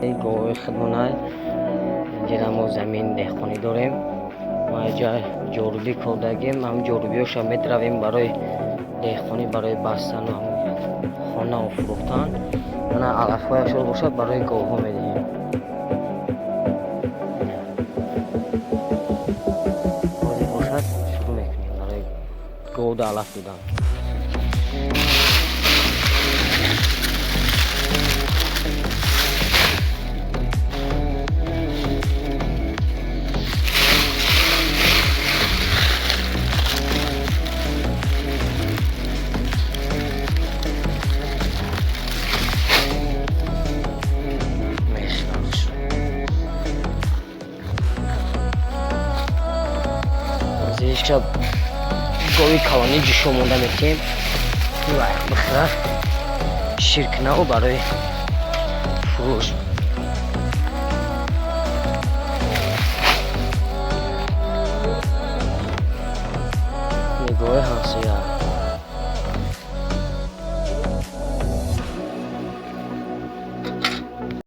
این گوه خدمونه اینجا ما زمین دهخانی داریم ما اینجا جاروبی کردگیم هم جاروبیاش هم میترویم برای دهخانی برای بستن و خانه و فروختن نه علف‌های شده باشد برای گوه ها میدهیم بازی باشد شروع میکنیم برای گوه و علف بودن شب گوی کلانی جشو مونده میکنیم و بخره شیرکنه و برای فروش یه گوی هنسیه